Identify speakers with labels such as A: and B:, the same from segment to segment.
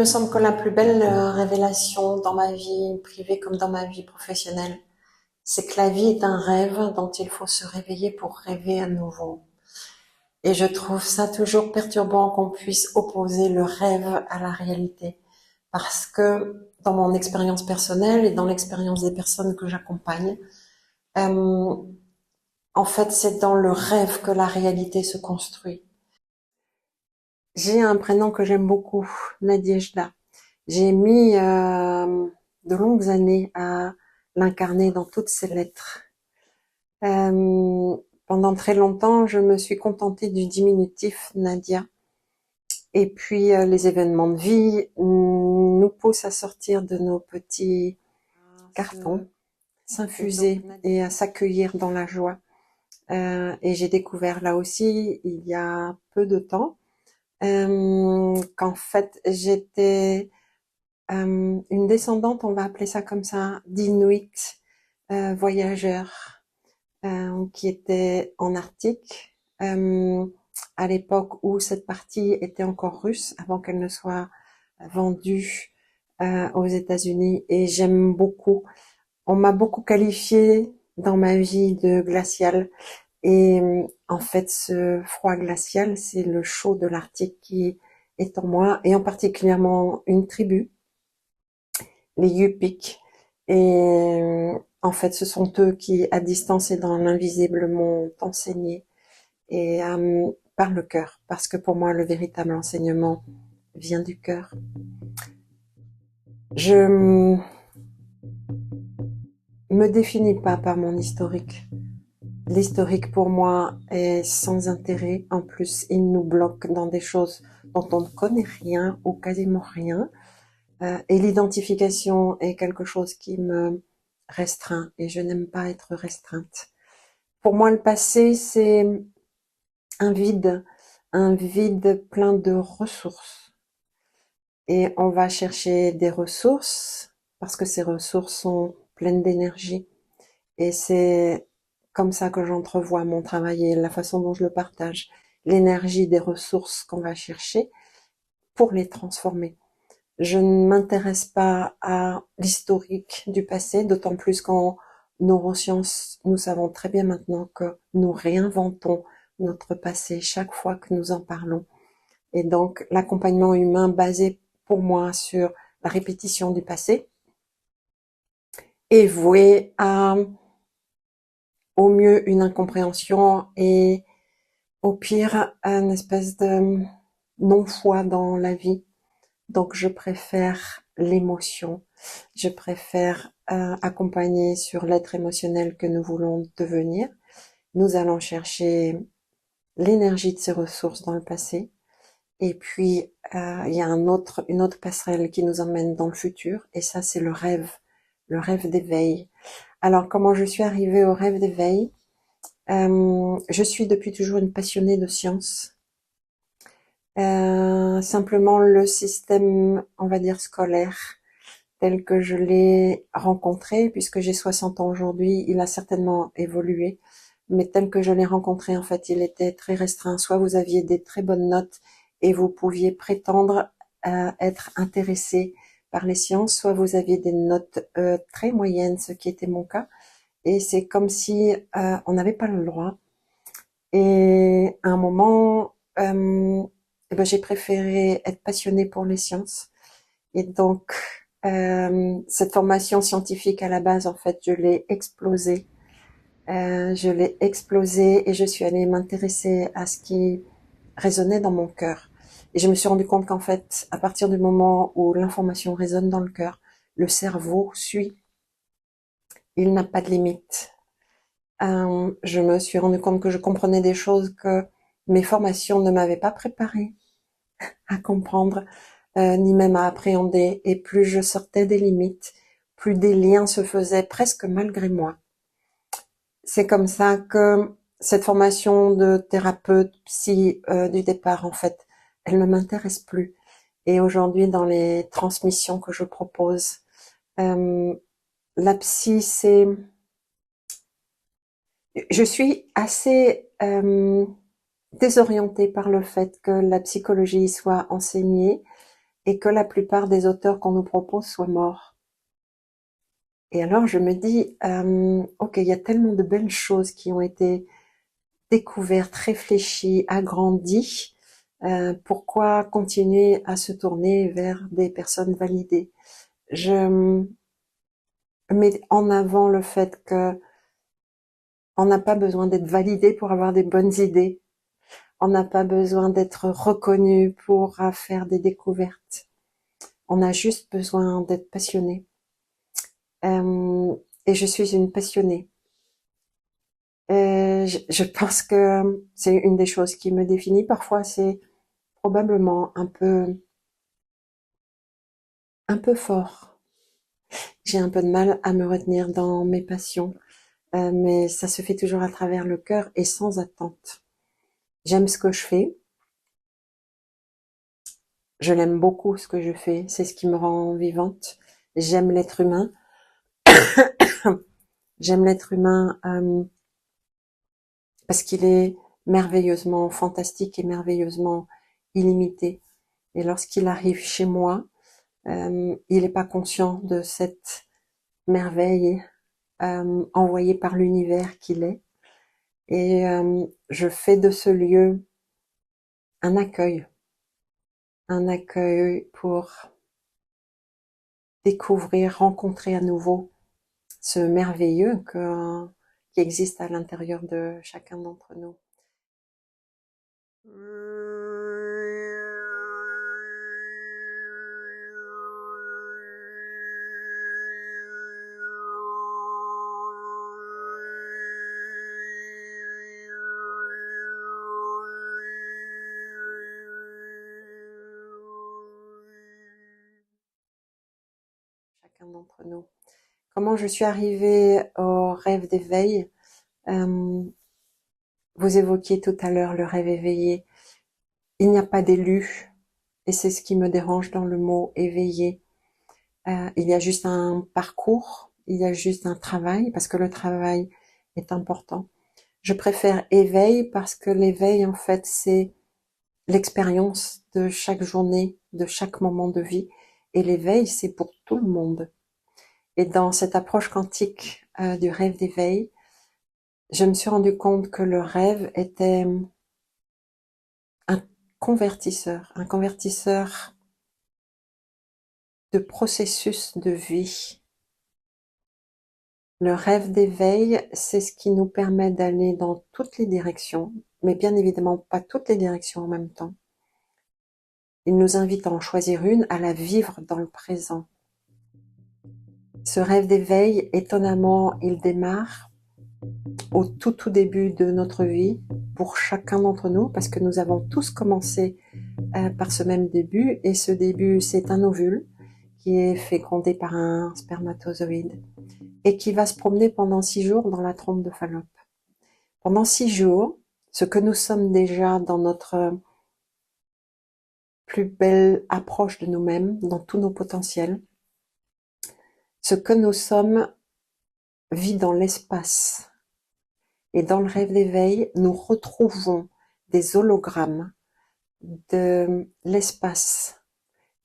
A: semble que la plus belle révélation dans ma vie privée comme dans ma vie professionnelle, c'est que la vie est un rêve dont il faut se réveiller pour rêver à nouveau. Et je trouve ça toujours perturbant qu'on puisse opposer le rêve à la réalité. Parce que dans mon expérience personnelle et dans l'expérience des personnes que j'accompagne, euh, en fait, c'est dans le rêve que la réalité se construit. J'ai un prénom que j'aime beaucoup, Nadiejda. J'ai mis de longues années à l'incarner dans toutes ses lettres. Euh, Pendant très longtemps, je me suis contentée du diminutif Nadia. Et puis les événements de vie nous poussent à sortir de nos petits cartons, s'infuser et à s'accueillir dans la joie. Et j'ai découvert là aussi, il y a peu de temps, qu'en fait j'étais une descendante, on va appeler ça comme ça, d'Inuits voyageurs qui étaient en Arctique à l'époque où cette partie était encore russe, avant qu'elle ne soit vendue aux États-Unis. Et j'aime beaucoup. On m'a beaucoup qualifiée dans ma vie de glaciale. Et en fait, ce froid glacial, c'est le chaud de l'Arctique qui est en moi, et en particulièrement une tribu, les Yupik. Et en fait, ce sont eux qui, à distance et dans l'invisible, m'ont enseigné et par le cœur, parce que pour moi, le véritable enseignement vient du cœur. Je me définis pas par mon historique. L'historique pour moi est sans intérêt. En plus, il nous bloque dans des choses dont on ne connaît rien ou quasiment rien. Et l'identification est quelque chose qui me restreint et je n'aime pas être restreinte. Pour moi, le passé, c'est un vide plein de ressources. Et on va chercher des ressources parce que ces ressources sont pleines d'énergie. Et c'est comme ça que j'entrevois mon travail et la façon dont je le partage. L'énergie des ressources qu'on va chercher pour les transformer. Je ne m'intéresse pas à l'historique du passé, d'autant plus qu'en neurosciences, nous savons très bien maintenant que nous réinventons notre passé chaque fois que nous en parlons. Et donc, l'accompagnement humain basé pour moi sur la répétition du passé est voué à, au mieux, une incompréhension et au pire, une espèce de non-foi dans la vie. Donc, je préfère l'émotion. Je préfère accompagner sur l'être émotionnel que nous voulons devenir. Nous allons chercher l'énergie de ces ressources dans le passé. Et puis, il y a une autre passerelle qui nous emmène dans le futur. Et ça, c'est le rêve d'éveil. Alors, comment je suis arrivée au rêve d'éveil? Je suis depuis toujours une passionnée de science. Simplement, le système, on va dire, scolaire, tel que je l'ai rencontré, puisque j'ai 60 ans aujourd'hui, il a certainement évolué, mais tel que je l'ai rencontré, en fait, il était très restreint. Soit vous aviez des très bonnes notes et vous pouviez prétendre être intéressé par les sciences, soit vous aviez des notes très moyennes, ce qui était mon cas, et c'est comme si on n'avait pas le droit. Et à un moment, eh ben, j'ai préféré être passionnée pour les sciences. Et donc, cette formation scientifique à la base, en fait, je l'ai explosée. Je l'ai explosée et je suis allée m'intéresser à ce qui résonnait dans mon cœur. Et je me suis rendu compte qu'en fait, à partir du moment où l'information résonne dans le cœur, le cerveau suit. Il n'a pas de limite. Je me suis rendu compte que je comprenais des choses que mes formations ne m'avaient pas préparée à comprendre, ni même à appréhender. Et plus je sortais des limites, plus des liens se faisaient presque malgré moi. C'est comme ça que cette formation de thérapeute psy du départ, en fait, elle ne m'intéresse plus. Et aujourd'hui, dans les transmissions que je propose, la psy, c'est... Je suis assez désorientée par le fait que la psychologie soit enseignée et que la plupart des auteurs qu'on nous propose soient morts. Et alors je me dis, ok, il y a tellement de belles choses qui ont été découvertes, réfléchies, agrandies. Pourquoi continuer à se tourner vers des personnes validées? Je mets en avant le fait que on n'a pas besoin d'être validé pour avoir des bonnes idées. On n'a pas besoin d'être reconnu pour faire des découvertes. On a juste besoin d'être passionné. Et je suis une passionnée. Je pense que c'est une des choses qui me définit. Parfois, c'est probablement un peu fort. J'ai un peu de mal à me retenir dans mes passions, mais ça se fait toujours à travers le cœur et sans attente. J'aime ce que je fais. Je l'aime beaucoup ce que je fais. C'est ce qui me rend vivante. J'aime l'être humain. J'aime l'être humain parce qu'il est merveilleusement fantastique et merveilleusement illimité. Et lorsqu'il arrive chez moi, il n'est pas conscient de cette merveille envoyée par l'univers qu'il est. Et je fais de ce lieu un accueil pour découvrir, rencontrer à nouveau ce merveilleux qui existe à l'intérieur de chacun d'entre nous. Chacun d'entre nous. Comment je suis arrivée au rêve d'éveil? Vous évoquiez tout à l'heure le rêve éveillé. Il n'y a pas d'élu, et c'est ce qui me dérange dans le mot éveillé. Il y a juste un parcours, il y a juste un travail, parce que le travail est important. Je préfère éveil parce que l'éveil, en fait, c'est l'expérience de chaque journée, de chaque moment de vie. Et l'éveil, c'est pour tout le monde. Et dans cette approche quantique du rêve d'éveil, je me suis rendu compte que le rêve était un un convertisseur de processus de vie. Le rêve d'éveil, c'est ce qui nous permet d'aller dans toutes les directions, mais bien évidemment pas toutes les directions en même temps. Il nous invite à en choisir une, à la vivre dans le présent. Ce rêve d'éveil, étonnamment, il démarre au tout début de notre vie, pour chacun d'entre nous, parce que nous avons tous commencé par ce même début, et ce début, c'est un ovule qui est fécondé par un spermatozoïde, et qui va se promener pendant 6 jours dans la trompe de Fallope. Pendant 6 jours, ce que nous sommes déjà dans notre plus belle approche de nous-mêmes, dans tous nos potentiels, ce que nous sommes vit dans l'espace. Et dans le rêve d'éveil, nous retrouvons des hologrammes de l'espace,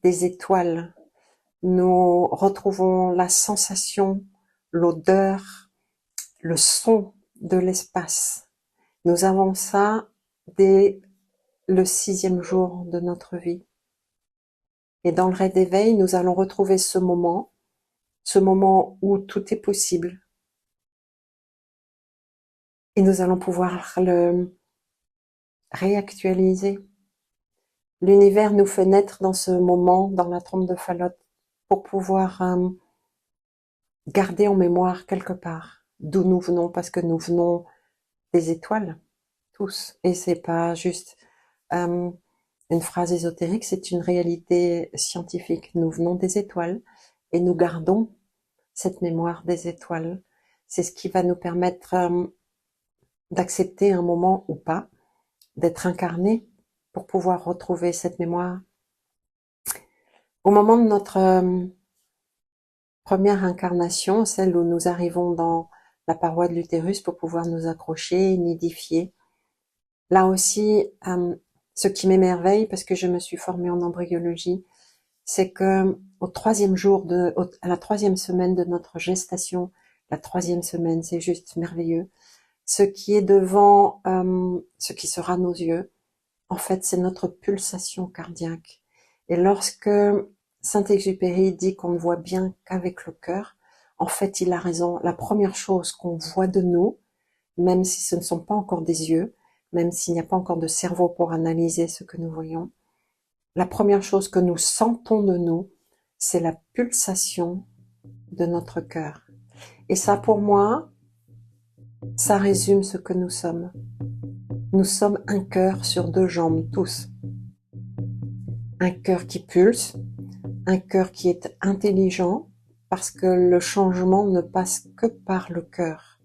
A: des étoiles. Nous retrouvons la sensation, l'odeur, le son de l'espace. Nous avons ça dès le 6e jour de notre vie. Et dans le rêve d'éveil, nous allons retrouver ce moment où tout est possible. Et nous allons pouvoir le réactualiser. L'univers nous fait naître dans ce moment, dans la trompe de Fallope, pour pouvoir garder en mémoire quelque part d'où nous venons, parce que nous venons des étoiles, tous. Et c'est pas juste une phrase ésotérique, c'est une réalité scientifique. Nous venons des étoiles et nous gardons cette mémoire des étoiles. C'est ce qui va nous permettre d'accepter un moment ou pas, d'être incarné pour pouvoir retrouver cette mémoire. Au moment de notre première incarnation, celle où nous arrivons dans la paroi de l'utérus pour pouvoir nous accrocher, nidifier, là aussi, ce qui m'émerveille, parce que je me suis formée en embryologie, c'est que au troisième jour à la troisième semaine de notre gestation, la troisième semaine, c'est juste merveilleux. Ce qui est devant, ce qui sera nos yeux, en fait, c'est notre pulsation cardiaque. Et lorsque Saint-Exupéry dit qu'on ne voit bien qu'avec le cœur, en fait, il a raison. La première chose qu'on voit de nous, même si ce ne sont pas encore des yeux, même s'il n'y a pas encore de cerveau pour analyser ce que nous voyons, la première chose que nous sentons de nous, c'est la pulsation de notre cœur. Et ça, pour moi, ça résume ce que nous sommes. Nous sommes un cœur sur deux jambes, tous. Un cœur qui pulse, un cœur qui est intelligent, parce que le changement ne passe que par le cœur.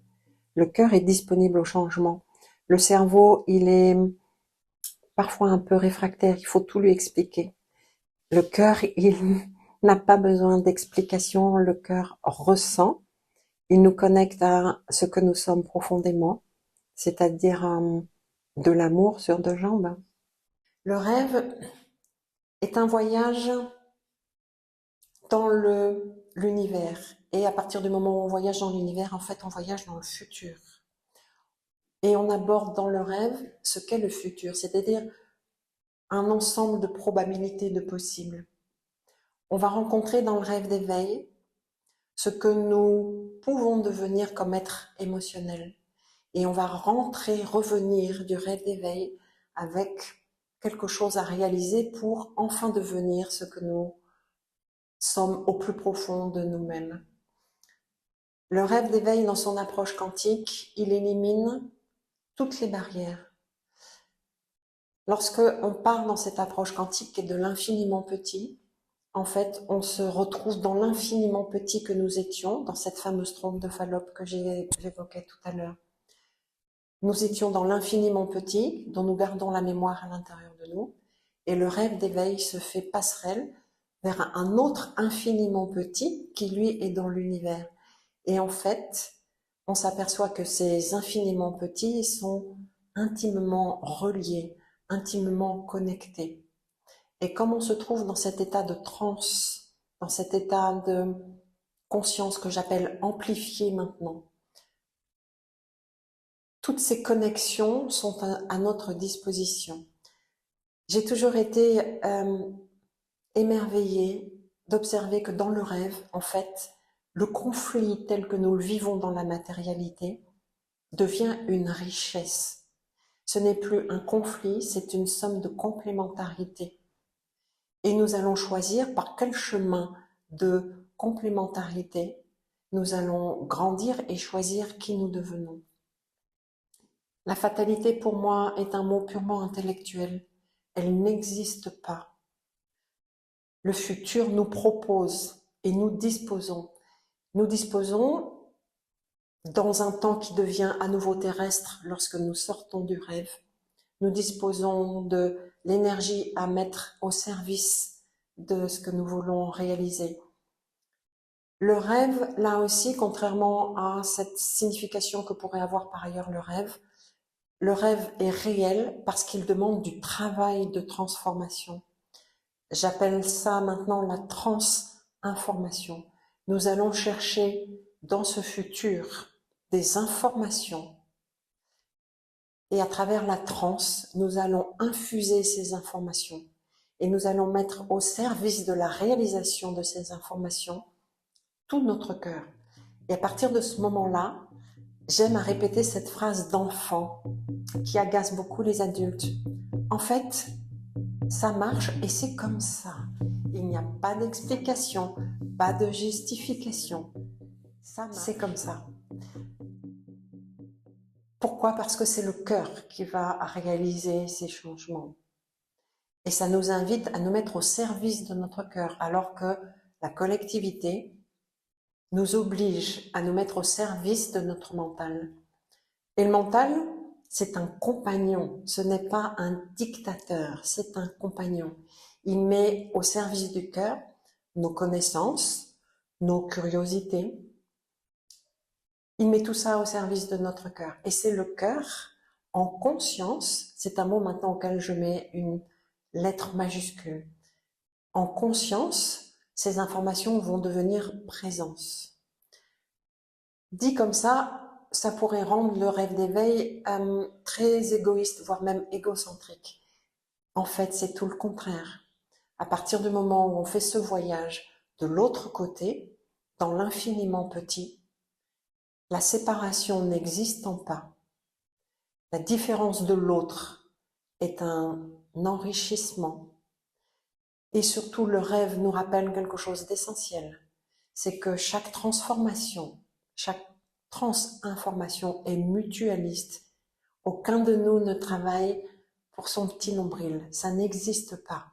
A: Le cœur est disponible au changement. Le cerveau, il est parfois un peu réfractaire, il faut tout lui expliquer. Le cœur, il n'a pas besoin d'explication, le cœur ressent. Il nous connecte à ce que nous sommes profondément, c'est-à-dire de l'amour sur deux jambes. Le rêve est un voyage dans l'univers. Et à partir du moment où on voyage dans l'univers, en fait, on voyage dans le futur. Et on aborde dans le rêve ce qu'est le futur, c'est-à-dire un ensemble de probabilités de possibles. On va rencontrer dans le rêve d'éveil ce que nous pouvons devenir comme être émotionnel. Et on va revenir du rêve d'éveil avec quelque chose à réaliser pour enfin devenir ce que nous sommes au plus profond de nous-mêmes. Le rêve d'éveil, dans son approche quantique, il élimine toutes les barrières. Lorsque on part dans cette approche quantique qui est de l'infiniment petit, en fait, on se retrouve dans l'infiniment petit que nous étions, dans cette fameuse trompe de Fallope que j'évoquais tout à l'heure. Nous étions dans l'infiniment petit, dont nous gardons la mémoire à l'intérieur de nous, et le rêve d'éveil se fait passerelle vers un autre infiniment petit qui, lui, est dans l'univers. Et en fait, on s'aperçoit que ces infiniment petits sont intimement reliés, intimement connectés. Et comme on se trouve dans cet état de transe, dans cet état de conscience que j'appelle amplifié maintenant, toutes ces connexions sont à notre disposition. J'ai toujours été émerveillée d'observer que dans le rêve, en fait, le conflit tel que nous le vivons dans la matérialité devient une richesse. Ce n'est plus un conflit, c'est une somme de complémentarité. Et nous allons choisir par quel chemin de complémentarité nous allons grandir et choisir qui nous devenons. La fatalité pour moi est un mot purement intellectuel. Elle n'existe pas. Le futur nous propose et nous disposons. Nous disposons dans un temps qui devient à nouveau terrestre lorsque nous sortons du rêve. Nous disposons de l'énergie à mettre au service de ce que nous voulons réaliser. Le rêve, là aussi, contrairement à cette signification que pourrait avoir par ailleurs le rêve est réel parce qu'il demande du travail de transformation. J'appelle ça maintenant la transinformation. Nous allons chercher dans ce futur des informations et à travers la transe, nous allons infuser ces informations et nous allons mettre au service de la réalisation de ces informations tout notre cœur. Et à partir de ce moment-là, j'aime à répéter cette phrase d'enfant qui agace beaucoup les adultes. En fait, ça marche et c'est comme ça. Il n'y a pas d'explication, pas de justification. Ça marche. C'est comme ça. Pourquoi? Parce que c'est le cœur qui va réaliser ces changements. Et ça nous invite à nous mettre au service de notre cœur, alors que la collectivité nous oblige à nous mettre au service de notre mental. Et le mental, c'est un compagnon, ce n'est pas un dictateur, c'est un compagnon. Il met au service du cœur nos connaissances, nos curiosités. Il met tout ça au service de notre cœur. Et c'est le cœur en conscience, c'est un mot maintenant auquel je mets une lettre majuscule. en conscience, ces informations vont devenir présence. Dit comme ça pourrait rendre le rêve d'éveil très égoïste, voire même égocentrique. En fait, c'est tout le contraire. À partir du moment où on fait ce voyage de l'autre côté, dans l'infiniment petit, la séparation n'existant pas, la différence de l'autre est un enrichissement. Et surtout, le rêve nous rappelle quelque chose d'essentiel. C'est que chaque transformation, chaque transinformation est mutualiste. Aucun de nous ne travaille pour son petit nombril. Ça n'existe pas.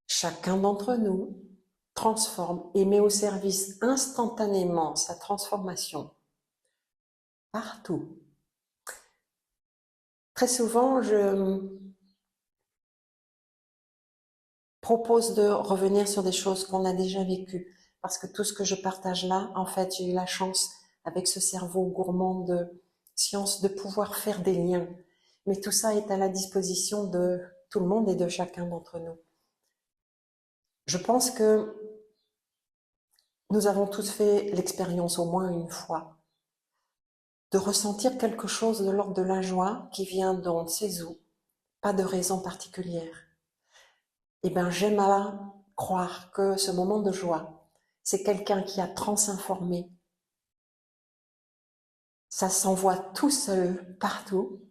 A: Chacun d'entre nous transforme et met au service instantanément sa transformation partout. Très souvent, je propose de revenir sur des choses qu'on a déjà vécues, parce que tout ce que je partage là, en fait, j'ai eu la chance, avec ce cerveau gourmand de science, de pouvoir faire des liens. Mais tout ça est à la disposition de tout le monde et de chacun d'entre nous. Je pense que nous avons tous fait l'expérience au moins une fois de ressentir quelque chose de l'ordre de la joie qui vient d'on ne sait où, pas de raison particulière. Eh bien, j'aime à croire que ce moment de joie, c'est quelqu'un qui a transinformé. Ça s'envoie tout seul, partout,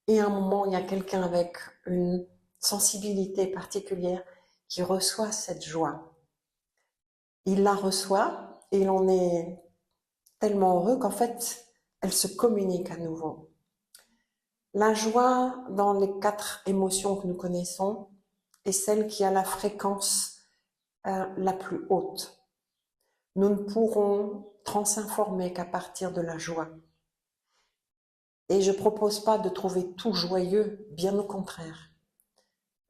A: et à un moment, il y a quelqu'un avec une sensibilité particulière qui reçoit cette joie. Il la reçoit et il en est tellement heureux qu'en fait, elle se communique à nouveau. La joie, dans les 4 émotions que nous connaissons, est celle qui a la fréquence la plus haute. Nous ne pourrons transinformer qu'à partir de la joie. Et je propose pas de trouver tout joyeux, bien au contraire.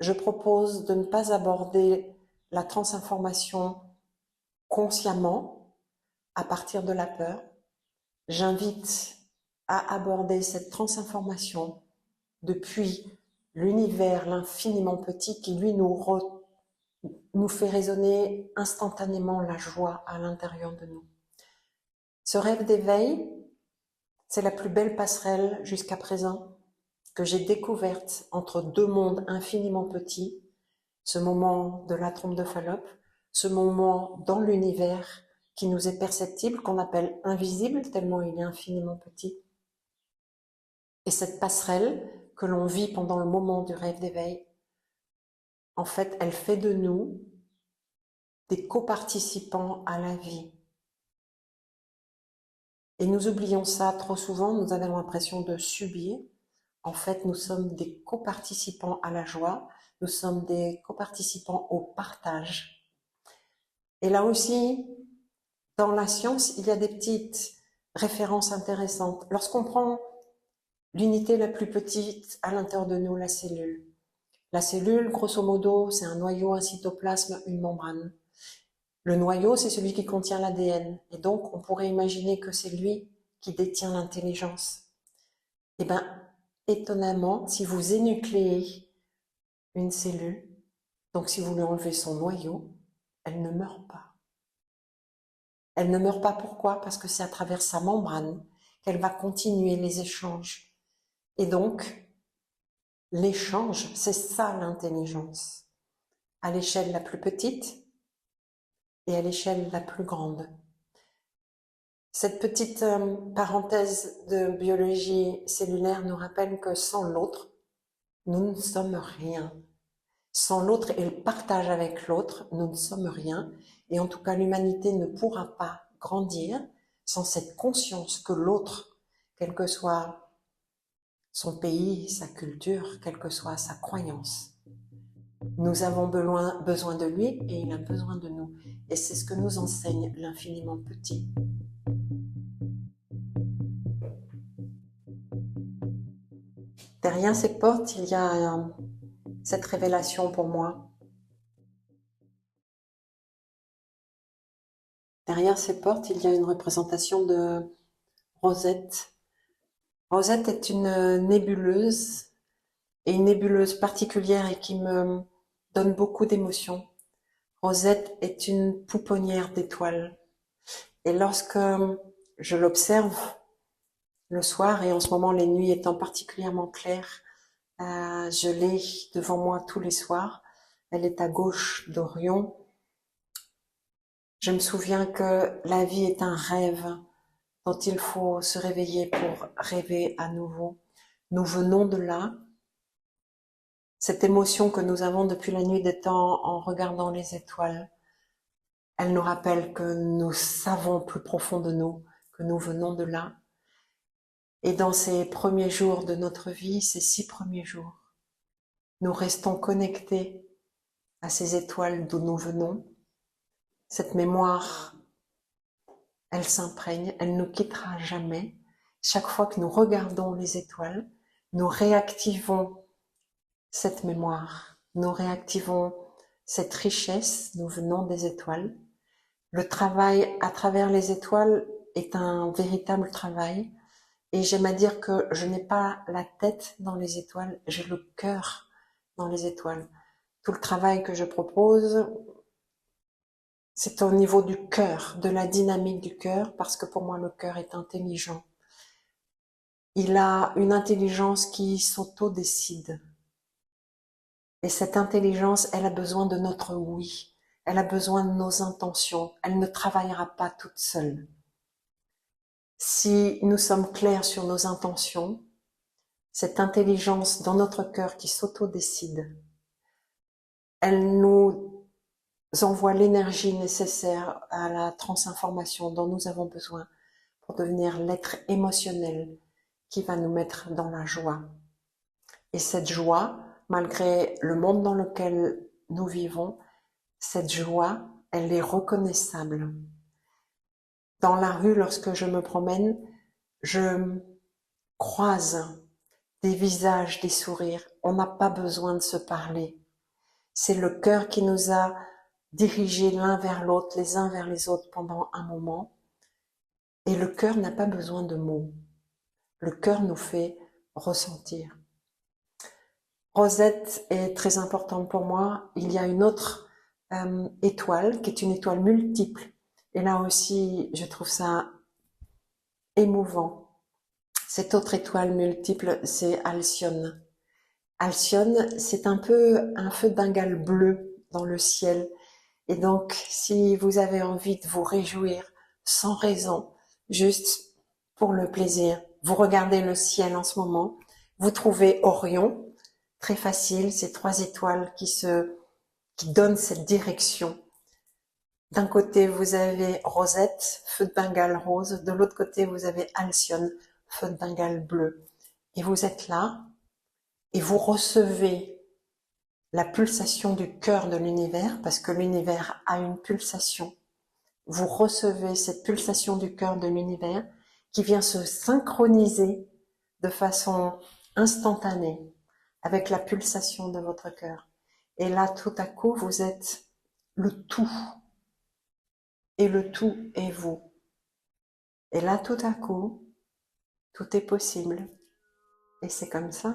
A: Je propose de ne pas aborder la transinformation consciemment, à partir de la peur. J'invite à aborder cette transinformation depuis l'univers, l'infiniment petit, qui lui nous fait résonner instantanément la joie à l'intérieur de nous. Ce rêve d'éveil, c'est la plus belle passerelle jusqu'à présent que j'ai découverte entre 2 mondes infiniment petits, ce moment de la trompe de Fallope, ce moment dans l'univers qui nous est perceptible, qu'on appelle invisible tellement il est infiniment petit, et cette passerelle que l'on vit pendant le moment du rêve d'éveil, en fait, elle fait de nous des coparticipants à la vie. Et nous oublions ça trop souvent, nous avons l'impression de subir. En fait, nous sommes des coparticipants à la joie, nous sommes des coparticipants au partage. Et là aussi, dans la science, il y a des petites références intéressantes. Lorsqu'on prend l'unité la plus petite à l'intérieur de nous, la cellule. La cellule, grosso modo, c'est un noyau, un cytoplasme, une membrane. Le noyau, c'est celui qui contient l'ADN. Et donc, on pourrait imaginer que c'est lui qui détient l'intelligence. Eh bien, étonnamment, si vous énucléez une cellule, donc si vous lui enlevez son noyau, elle ne meurt pas. Elle ne meurt pas, pourquoi? Parce que c'est à travers sa membrane qu'elle va continuer les échanges. Et donc, l'échange, c'est ça l'intelligence. À l'échelle la plus petite et à l'échelle la plus grande. Cette petite parenthèse de biologie cellulaire nous rappelle que sans l'autre, nous ne sommes rien. Sans l'autre et le partage avec l'autre, nous ne sommes rien. Et en tout cas, l'humanité ne pourra pas grandir sans cette conscience que l'autre, quel que soit son pays, sa culture, quelle que soit sa croyance, nous avons besoin de lui et il a besoin de nous. Et c'est ce que nous enseigne l'infiniment petit. Derrière ces portes, il y a cette révélation pour moi. Derrière ces portes, il y a une représentation de Rosette. Rosette est une nébuleuse, et une nébuleuse particulière et qui me donne beaucoup d'émotions. Rosette est une pouponnière d'étoiles. Et lorsque je l'observe le soir, et en ce moment les nuits étant particulièrement claires, je l'ai devant moi tous les soirs. Elle est à gauche d'Orion. Je me souviens que la vie est un rêve dont il faut se réveiller pour rêver à nouveau. Nous venons de là. Cette émotion que nous avons depuis la nuit des temps en regardant les étoiles, elle nous rappelle que nous savons plus profond de nous que nous venons de là. Et dans ces premiers jours de notre vie, ces 6 premiers jours, nous restons connectés à ces étoiles d'où nous venons. Cette mémoire, elle s'imprègne, elle ne nous quittera jamais. Chaque fois que nous regardons les étoiles, nous réactivons cette mémoire, nous réactivons cette richesse, nous venons des étoiles. Le travail à travers les étoiles est un véritable travail et j'aime à dire que je n'ai pas la tête dans les étoiles, j'ai le cœur dans les étoiles. Tout le travail que je propose, c'est au niveau du cœur, de la dynamique du cœur, parce que pour moi le cœur est intelligent. Il a une intelligence qui s'auto-décide. Et cette intelligence, elle a besoin de notre oui. Elle a besoin de nos intentions. Elle ne travaillera pas toute seule. Si nous sommes clairs sur nos intentions, cette intelligence dans notre cœur qui s'auto-décide, elle nous envoie l'énergie nécessaire à la transinformation dont nous avons besoin pour devenir l'être émotionnel qui va nous mettre dans la joie. Et cette joie, malgré le monde dans lequel nous vivons, cette joie, elle est reconnaissable. Dans la rue, lorsque je me promène, je croise des visages, des sourires. On n'a pas besoin de se parler. C'est le cœur qui nous a dirigés l'un vers l'autre, les uns vers les autres pendant un moment. Et le cœur n'a pas besoin de mots. Le cœur nous fait ressentir. Rosette est très importante pour moi. Il y a une autre étoile qui est une étoile multiple. Et là aussi, je trouve ça émouvant. Cette autre étoile multiple, c'est Alcyone. Alcyone, c'est un peu un feu de Bengale bleu dans le ciel. Et donc, si vous avez envie de vous réjouir sans raison, juste pour le plaisir, vous regardez le ciel en ce moment, vous trouvez Orion, très facile, ces 3 étoiles qui donnent cette direction. D'un côté, vous avez Rosette, feu de Bengale rose, de l'autre côté, vous avez Alcyone, feu de Bengale bleu. Et vous êtes là, et vous recevez la pulsation du cœur de l'univers, parce que l'univers a une pulsation. Vous recevez cette pulsation du cœur de l'univers qui vient se synchroniser de façon instantanée avec la pulsation de votre cœur. Et là, tout à coup, vous êtes le tout. Et le tout est vous. Et là, tout à coup, tout est possible. Et c'est comme ça.